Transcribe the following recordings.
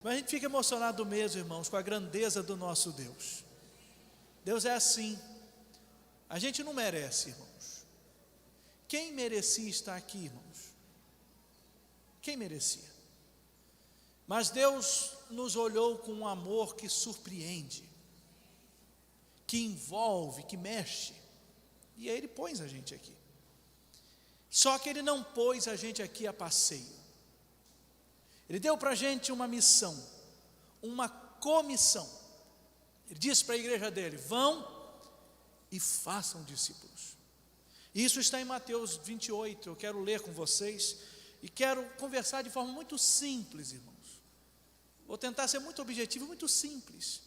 Mas a gente fica emocionado mesmo, irmãos, com a grandeza do nosso Deus. Deus é assim. A gente não merece, irmãos. Quem merecia estar aqui, irmãos? Quem merecia? Mas Deus nos olhou com um amor que surpreende, que envolve, que mexe. E aí Ele pôs a gente aqui. Só que Ele não pôs a gente aqui a passeio. Ele deu para a gente uma missão, uma comissão. Ele disse para a igreja dele: vão e façam discípulos. Isso está em Mateus 28, eu quero ler com vocês, e quero conversar de forma muito simples, irmãos. Vou tentar ser muito objetivo, muito simples,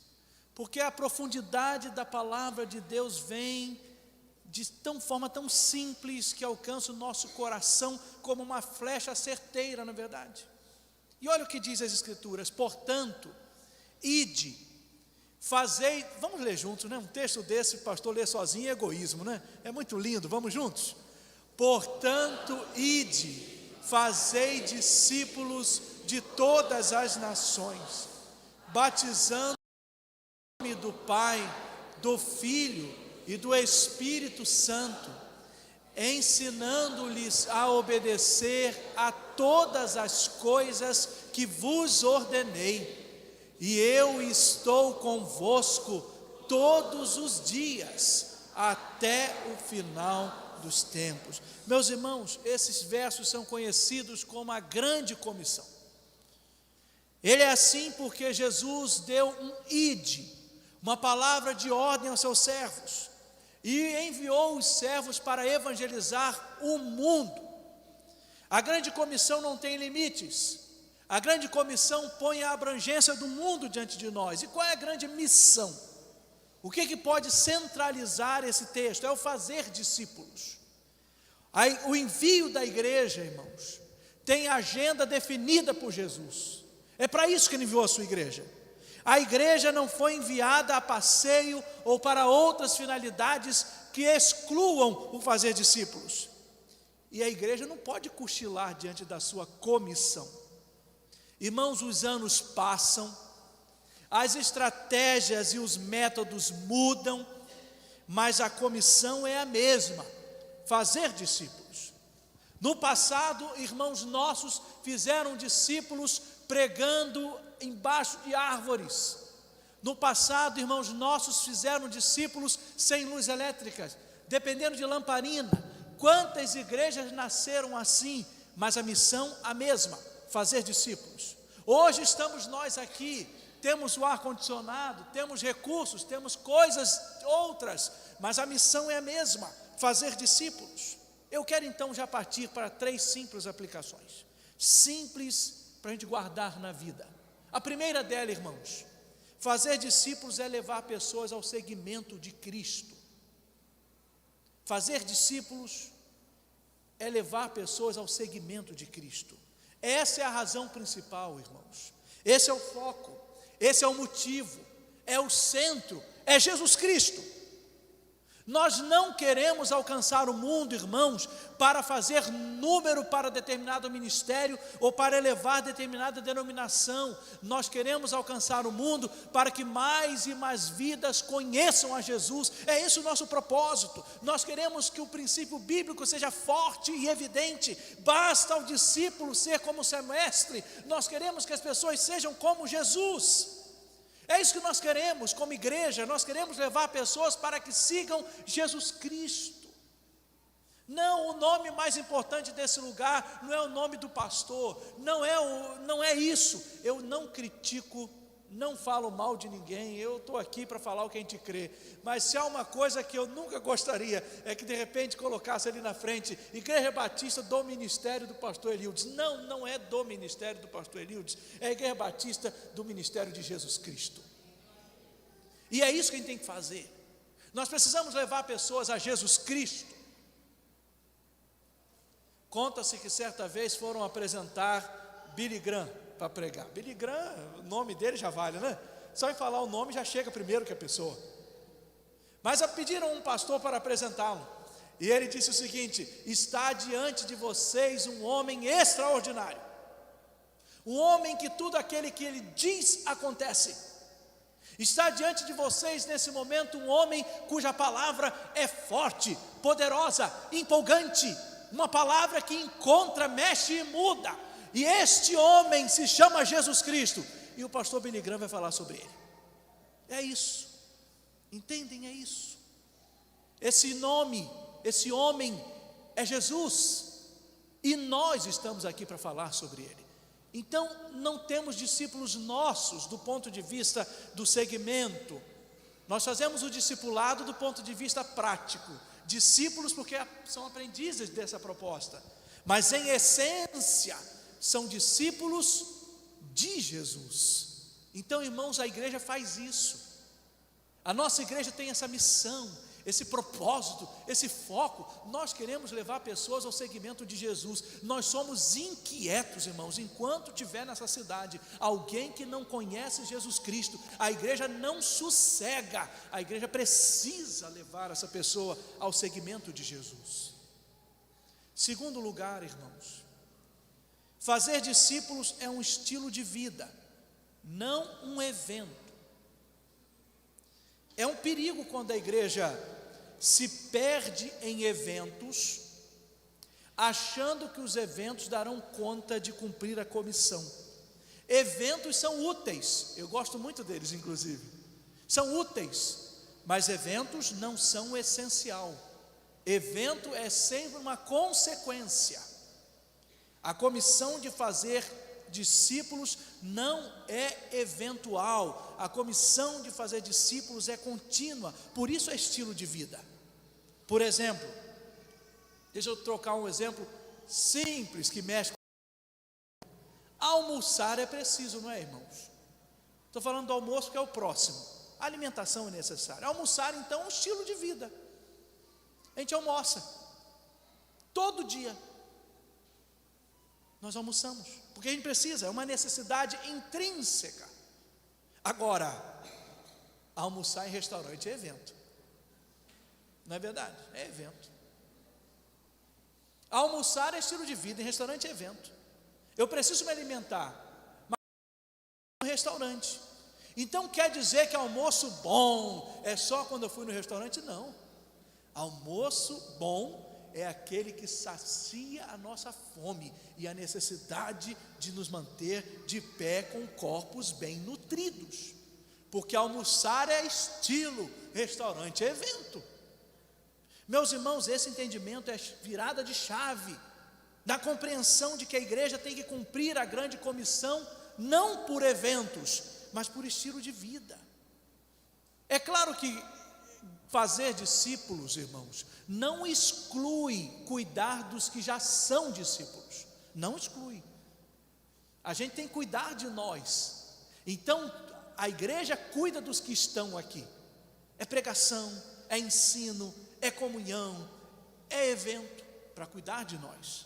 porque a profundidade da palavra de Deus vem de forma tão simples, que alcança o nosso coração como uma flecha certeira, na verdade. E olha o que diz as Escrituras: portanto, ide, fazei, vamos ler juntos, né? Um texto desse, o pastor lê sozinho, é egoísmo, né? É muito lindo, vamos juntos? Portanto, ide, fazei discípulos de todas as nações, batizando em nome do Pai, do Filho e do Espírito Santo, ensinando-lhes a obedecer a todas as coisas que vos ordenei, e eu estou convosco todos os dias, até o final dos tempos. Meus irmãos, esses versos são conhecidos como a grande comissão. Ele é assim porque Jesus deu um ide, uma palavra de ordem aos seus servos, e enviou os servos para evangelizar o mundo. A grande comissão não tem limites. A grande comissão põe a abrangência do mundo diante de nós. E qual é a grande missão? O que pode centralizar esse texto? É o fazer discípulos. O envio da igreja, irmãos, tem agenda definida por Jesus. É para isso que Ele enviou a sua igreja. A igreja não foi enviada a passeio ou para outras finalidades que excluam o fazer discípulos. E a igreja não pode cochilar diante da sua comissão. Irmãos, os anos passam, as estratégias e os métodos mudam, mas a comissão é a mesma: fazer discípulos. No passado, irmãos nossos fizeram discípulos pregando embaixo de árvores. No passado, irmãos nossos fizeram discípulos sem luz elétrica, dependendo de lamparina. Quantas igrejas nasceram assim, mas a missão a mesma: fazer discípulos. Hoje estamos nós aqui, temos o ar-condicionado, temos recursos, temos coisas outras, mas a missão é a mesma: fazer discípulos. Eu quero então já partir para 3 simples aplicações, simples para a gente guardar na vida. A primeira dela, irmãos, fazer discípulos é levar pessoas ao seguimento de Cristo. Fazer discípulos é levar pessoas ao seguimento de Cristo. Essa é a razão principal, irmãos. Esse é o foco, esse é o motivo, é o centro, é Jesus Cristo. Nós não queremos alcançar o mundo, irmãos, para fazer número para determinado ministério ou para elevar determinada denominação. Nós queremos alcançar o mundo para que mais e mais vidas conheçam a Jesus. É esse o nosso propósito. Nós queremos que o princípio bíblico seja forte e evidente. Basta ao discípulo ser como seu mestre. Nós queremos que as pessoas sejam como Jesus. É isso que nós queremos como igreja. Nós queremos levar pessoas para que sigam Jesus Cristo. Não, o nome mais importante desse lugar não é o nome do pastor, não é isso. Eu não critico, não falo mal de ninguém, eu estou aqui para falar o que a gente crê. Mas se há uma coisa que eu nunca gostaria, é que de repente colocasse ali na frente: Igreja Batista do Ministério do Pastor Eliudes. Não é do Ministério do Pastor Eliudes, é a Igreja Batista do Ministério de Jesus Cristo. E é isso que a gente tem que fazer. Nós precisamos levar pessoas a Jesus Cristo. Conta-se que certa vez foram apresentar Billy Graham para pregar. Billy Graham, o nome dele já vale, né? Só em falar o nome já chega primeiro que a pessoa. Mas pediram um pastor para apresentá-lo, e ele disse o seguinte: está diante de vocês um homem extraordinário, O homem que tudo aquele que ele diz acontece. Está diante de vocês nesse momento um homem cuja palavra é forte, poderosa, empolgante, uma palavra que encontra, mexe e muda. E este homem se chama Jesus Cristo, e o pastor Billy Graham vai falar sobre ele. É isso, entendem? É isso. Esse nome, esse homem é Jesus, e nós estamos aqui para falar sobre ele. Então, não temos discípulos nossos do ponto de vista do segmento. Nós fazemos o discipulado do ponto de vista prático. Discípulos porque são aprendizes dessa proposta. Mas em essência, são discípulos de Jesus. Então, irmãos, a igreja faz isso. A nossa igreja tem essa missão, esse propósito, esse foco. Nós queremos levar pessoas ao segmento de Jesus. Nós somos inquietos, irmãos, enquanto tiver nessa cidade alguém que não conhece Jesus Cristo, a igreja não sossega. A igreja precisa levar essa pessoa ao segmento de Jesus. Segundo lugar, irmãos, fazer discípulos é um estilo de vida, não um evento. É um perigo quando a igreja se perde em eventos, achando que os eventos darão conta de cumprir a comissão. Eventos são úteis, eu gosto muito deles inclusive, são úteis, mas eventos não são o essencial. Evento é sempre uma consequência. A comissão de fazer discípulos não é eventual, a comissão de fazer discípulos é contínua, por isso é estilo de vida. Por exemplo, deixa eu trocar um exemplo simples que mexe com... Almoçar é preciso, não é, irmãos? Estou falando do almoço que é o próximo. A alimentação é necessária. Almoçar então é um estilo de vida. A gente almoça todo dia. Nós almoçamos, porque a gente precisa, é uma necessidade intrínseca. Agora, almoçar em restaurante é evento. Não é verdade? É evento. Almoçar é estilo de vida, em restaurante é evento. Eu preciso me alimentar, mas no restaurante. Então quer dizer que almoço bom é só quando eu fui no restaurante? Não. Almoço bom é aquele que sacia a nossa fome e a necessidade de nos manter de pé com corpos bem nutridos. Porque almoçar é estilo, restaurante é evento. Meus irmãos, esse entendimento é virada de chave da compreensão de que a igreja tem que cumprir a grande comissão, não por eventos, mas por estilo de vida. É claro que fazer discípulos, irmãos, não exclui cuidar dos que já são discípulos, não exclui. A gente tem que cuidar de nós. Então, a igreja cuida dos que estão aqui. É pregação, é ensino, é comunhão, é evento para cuidar de nós.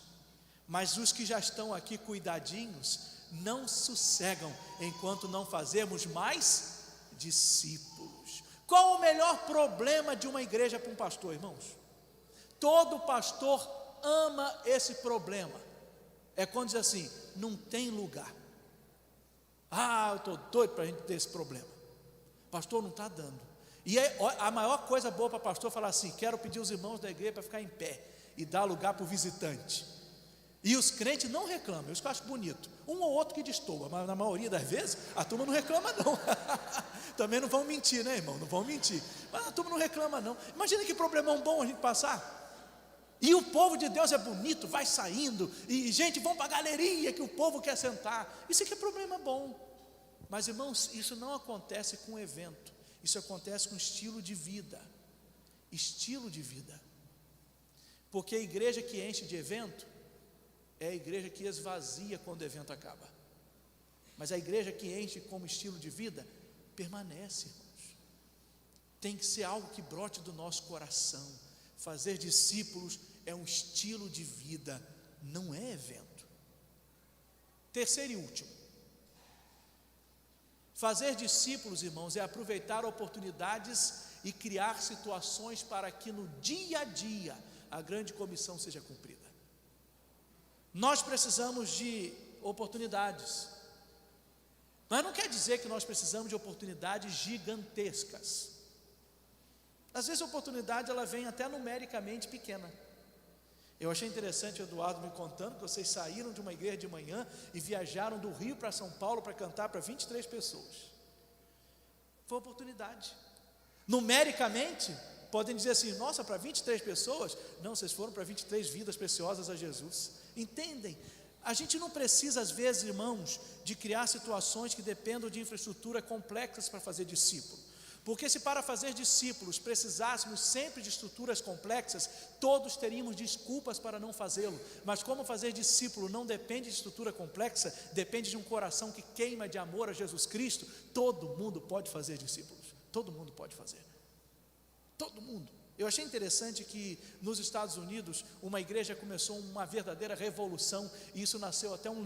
Mas os que já estão aqui cuidadinhos não sossegam enquanto não fazermos mais discípulos. Qual o melhor problema de uma igreja para um pastor, irmãos? Todo pastor ama esse problema. É quando diz assim, não tem lugar. Eu estou doido para a gente ter esse problema. Pastor, não está dando. E a maior coisa boa para pastor é falar assim, quero pedir os irmãos da igreja para ficar em pé e dar lugar para o visitante. E os crentes não reclamam, isso que eu acho bonito. Um ou outro que destoa, mas na maioria das vezes a turma não reclama não. Também não vão mentir, né, irmão? Não vão mentir. Mas a turma não reclama não. Imagina que problemão bom a gente passar. E o povo de Deus é bonito, vai saindo, e gente, vão para a galeria que o povo quer sentar. Isso aqui é problema bom. Mas irmãos, isso não acontece com evento. Isso acontece com estilo de vida. Estilo de vida. Porque a igreja que enche de evento é a igreja que esvazia quando o evento acaba. Mas a igreja que enche como estilo de vida permanece, irmãos. Tem que ser algo que brote do nosso coração. Fazer discípulos é um estilo de vida, não é evento. Terceiro e último. Fazer discípulos, irmãos, é aproveitar oportunidades e criar situações para que no dia a dia a grande comissão seja cumprida. Nós precisamos de oportunidades. Mas não quer dizer que nós precisamos de oportunidades gigantescas. Às vezes a oportunidade ela vem até numericamente pequena. Eu achei interessante o Eduardo me contando que vocês saíram de uma igreja de manhã e viajaram do Rio para São Paulo para cantar para 23 pessoas. Foi uma oportunidade. Numericamente, podem dizer assim, nossa, para 23 pessoas? Não, vocês foram para 23 vidas preciosas a Jesus. Entendem? A gente não precisa, às vezes, irmãos, de criar situações que dependam de infraestrutura complexas para fazer discípulo. Porque se para fazer discípulos precisássemos sempre de estruturas complexas, todos teríamos desculpas para não fazê-lo. Mas como fazer discípulo não depende de estrutura complexa, depende de um coração que queima de amor a Jesus Cristo, todo mundo pode fazer discípulos. Todo mundo pode fazer. Todo mundo. Eu achei interessante que nos Estados Unidos uma igreja começou uma verdadeira revolução, e isso nasceu até um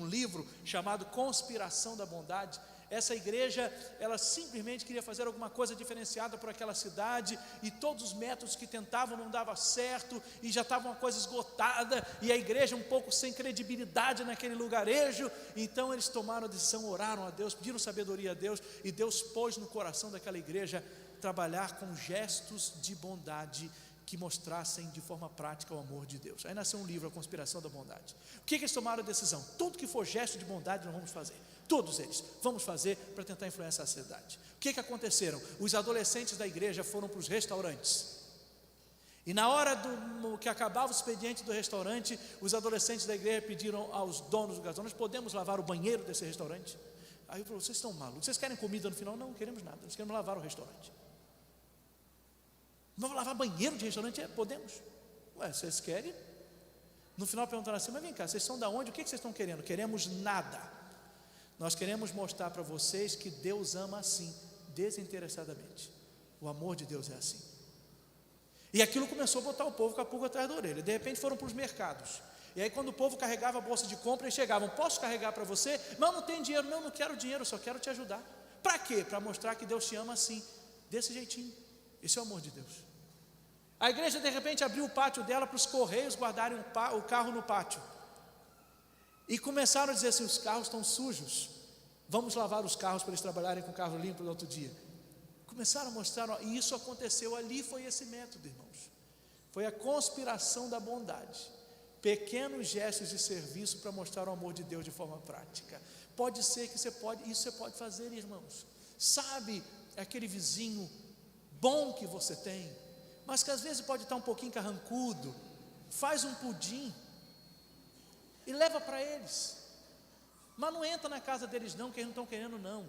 livro chamado Conspiração da Bondade. Essa igreja, ela simplesmente queria fazer alguma coisa diferenciada por aquela cidade, e todos os métodos que tentavam não davam certo, e já estava uma coisa esgotada, e a igreja um pouco sem credibilidade naquele lugarejo. Então eles tomaram a decisão, oraram a Deus, pediram sabedoria a Deus, e Deus pôs no coração daquela igreja trabalhar com gestos de bondade que mostrassem de forma prática o amor de Deus. Aí nasceu um livro, A Conspiração da Bondade. O que eles tomaram a decisão? Tudo que for gesto de bondade nós vamos fazer. Todos eles, vamos fazer para tentar influenciar a cidade. O que aconteceram? Os adolescentes da igreja foram para os restaurantes. E na hora que acabava o expediente do restaurante, os adolescentes da igreja pediram aos donos do garçom: nós podemos lavar o banheiro desse restaurante? Aí eu falei: vocês estão malucos? Vocês querem comida no final? Não, não queremos nada, nós queremos lavar o restaurante. Vamos lavar banheiro de restaurante? Podemos. Ué, vocês querem? No final perguntaram assim: mas vem cá, vocês são da onde? O que vocês estão querendo? Queremos nada. Nós queremos mostrar para vocês que Deus ama assim, desinteressadamente. O amor de Deus é assim. E aquilo começou a botar o povo com a pulga atrás da orelha. De repente foram para os mercados. E aí quando o povo carregava a bolsa de compra, eles chegavam: posso carregar para você? Mas não tem dinheiro. Não quero dinheiro, só quero te ajudar. Para quê? Para mostrar que Deus te ama assim, desse jeitinho. Esse é o amor de Deus. A igreja de repente abriu o pátio dela para os correios guardarem o carro no pátio. E começaram a dizer assim: os carros estão sujos, vamos lavar os carros para eles trabalharem com o carro limpo no outro dia. Começaram a mostrar, e isso aconteceu ali. Foi esse método, irmãos. Foi a conspiração da bondade. Pequenos gestos de serviço para mostrar o amor de Deus de forma prática. Pode ser que isso você pode fazer, irmãos. Sabe aquele vizinho bom que você tem, mas que às vezes pode estar um pouquinho carrancudo? Faz um pudim e leva para eles. Mas não entra na casa deles não, que eles não estão querendo não.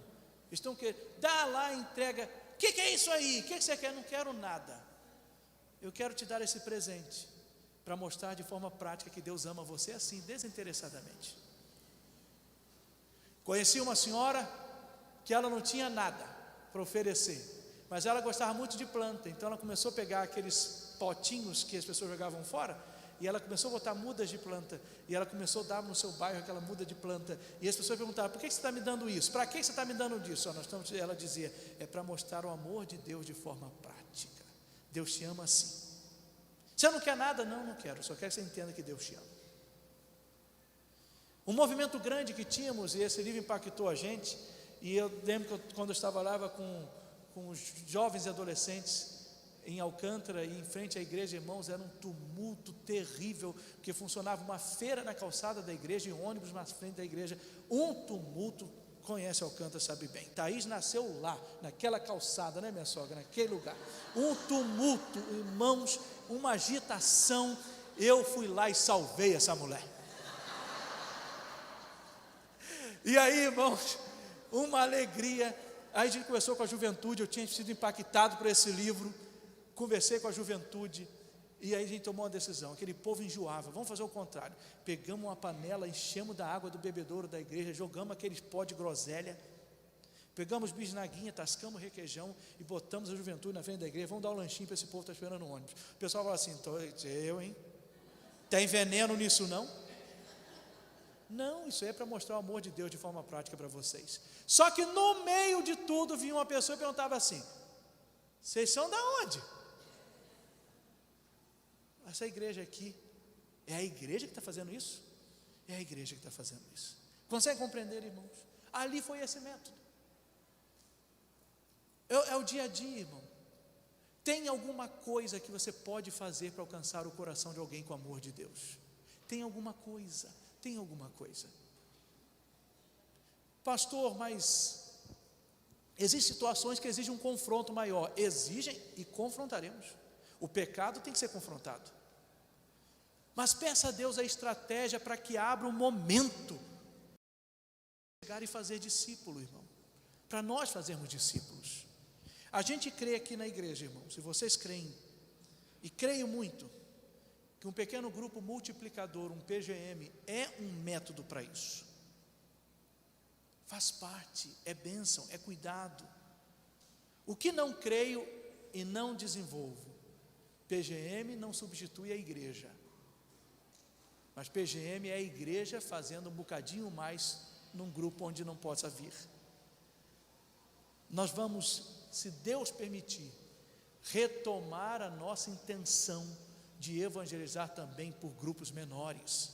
Eles estão querendo, dá lá, entrega. O que é isso aí? O que você quer? Não quero nada. Eu quero te dar esse presente para mostrar de forma prática que Deus ama você assim, desinteressadamente. Conheci uma senhora que ela não tinha nada para oferecer, mas ela gostava muito de planta. Então ela começou a pegar aqueles potinhos que as pessoas jogavam fora, e ela começou a botar mudas de planta, e ela começou a dar no seu bairro aquela muda de planta, e as pessoas perguntavam: por que você está me dando isso? Para que você está me dando disso? Ela dizia: é para mostrar o amor de Deus de forma prática. Deus te ama assim. Você não quer nada? Não quero, só quero que você entenda que Deus te ama. Um movimento grande que tínhamos, e esse livro impactou a gente, e eu lembro que quando eu estava lá com os jovens e adolescentes em Alcântara, e em frente à igreja, irmãos, era um tumulto terrível, porque funcionava uma feira na calçada da igreja e ônibus na frente da igreja. Um tumulto. Conhece Alcântara, sabe bem. Thaís nasceu lá, naquela calçada, né, minha sogra, naquele lugar. Um tumulto, irmãos, uma agitação. Eu fui lá e salvei essa mulher. E aí, irmãos, uma alegria. Aí a gente conversou com a juventude. Eu tinha sido impactado por esse livro. Conversei com a juventude. E aí a gente tomou uma decisão. Aquele povo enjoava. Vamos fazer o contrário. Pegamos uma panela, enchemos da água do bebedouro da igreja, jogamos aqueles pó de groselha, pegamos bisnaguinha, tascamos requeijão e botamos a juventude na frente da igreja. Vamos dar um lanchinho para esse povo que está esperando no ônibus. O pessoal fala assim: tem veneno nisso não? Não, isso aí é para mostrar o amor de Deus de forma prática para vocês. Só que no meio de tudo vinha uma pessoa e perguntava assim: vocês são da onde? Essa igreja aqui é a igreja que está fazendo isso? É a igreja que está fazendo isso. Consegue compreender, irmãos? Ali foi esse método. É o dia a dia, irmão. Tem alguma coisa que você pode fazer para alcançar o coração de alguém com o amor de Deus? Tem alguma coisa, tem alguma coisa. Pastor, mas existem situações que exigem um confronto maior. Exigem e confrontaremos. O pecado tem que ser confrontado. Mas peça a Deus a estratégia para que abra um momento chegar e fazer discípulo, irmão. Para nós fazermos discípulos. A gente crê aqui na igreja, irmãos, se vocês creem, e creio muito, que um pequeno grupo multiplicador, um PGM, é um método para isso. Faz parte, é bênção, é cuidado. O que não creio e não desenvolvo, PGM não substitui a igreja, mas PGM é a igreja fazendo um bocadinho mais num grupo onde não possa vir. Nós vamos, se Deus permitir, retomar a nossa intenção de evangelizar também por grupos menores,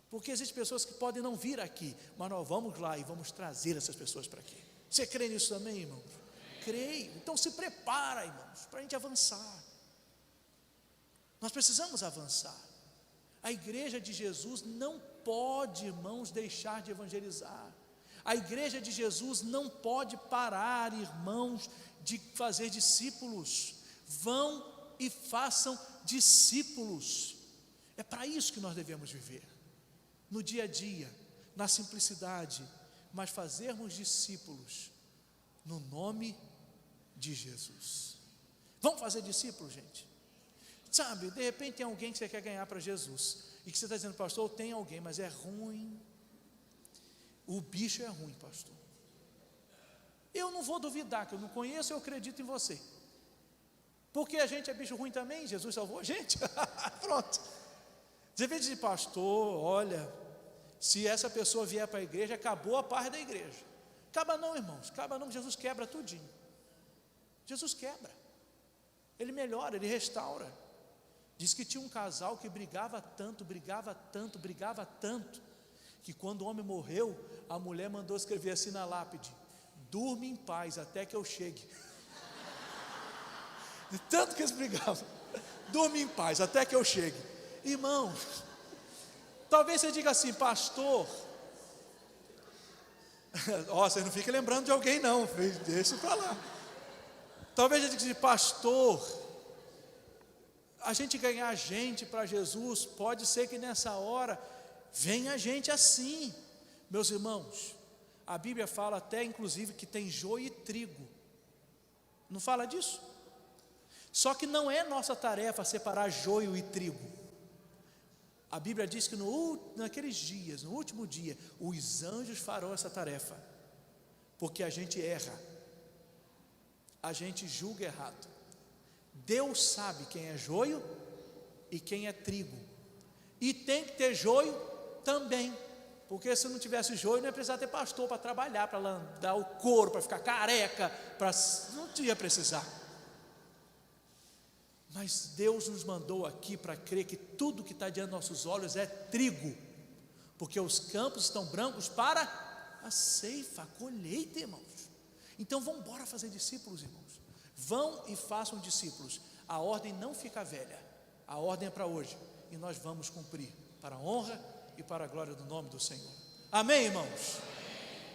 porque existem pessoas que podem não vir aqui, mas nós vamos lá e vamos trazer essas pessoas para aqui. Você crê nisso também, irmãos? Creio. Então se prepara, irmãos, para a gente avançar. Nós precisamos avançar. A igreja de Jesus não pode, irmãos, deixar de evangelizar. A igreja de Jesus não pode parar, irmãos, de fazer discípulos. Vão e façam discípulos. É para isso que nós devemos viver. No dia a dia, na simplicidade, mas fazermos discípulos no nome de Jesus. Vamos fazer discípulos, gente? Sabe, de repente tem alguém que você quer ganhar para Jesus, e que você está dizendo, pastor, tem alguém, mas é ruim. O bicho é ruim, pastor. Eu não vou duvidar, que eu não conheço, eu acredito em você. Porque a gente é bicho ruim também, Jesus salvou a gente. Pronto. Você vê dizer, pastor, olha, se essa pessoa vier para a igreja, acabou a paz da igreja. Acaba não, irmãos, acaba não, Jesus quebra tudinho. Jesus quebra. Ele melhora, ele restaura. Diz que tinha um casal que brigava tanto, que quando o homem morreu, a mulher mandou escrever assim na lápide: durma em paz até que eu chegue. De tanto que eles brigavam, durma em paz até que eu chegue. Irmãos, talvez você diga assim, pastor, você não fica lembrando de alguém não, deixa para lá. Talvez você diga assim, pastor, a gente ganhar gente para Jesus, pode ser que nessa hora venha gente assim. Meus irmãos, a Bíblia fala até inclusive que tem joio e trigo, não fala disso? Só que não é nossa tarefa separar joio e trigo. A Bíblia diz que naqueles dias, no último dia, os anjos farão essa tarefa, porque a gente erra, a gente julga errado. Deus sabe quem é joio e quem é trigo, e tem que ter joio também, porque se não tivesse joio, não ia precisar ter pastor para trabalhar, para dar o couro, para ficar careca, não ia precisar. Mas Deus nos mandou aqui para crer que tudo que está diante dos nossos olhos é trigo, porque os campos estão brancos para a ceifa, a colheita, irmãos. Então vamos embora fazer discípulos, irmãos. Vão e façam discípulos. A ordem não fica velha, a ordem é para hoje, e nós vamos cumprir, para a honra e para a glória do nome do Senhor. Amém, irmãos?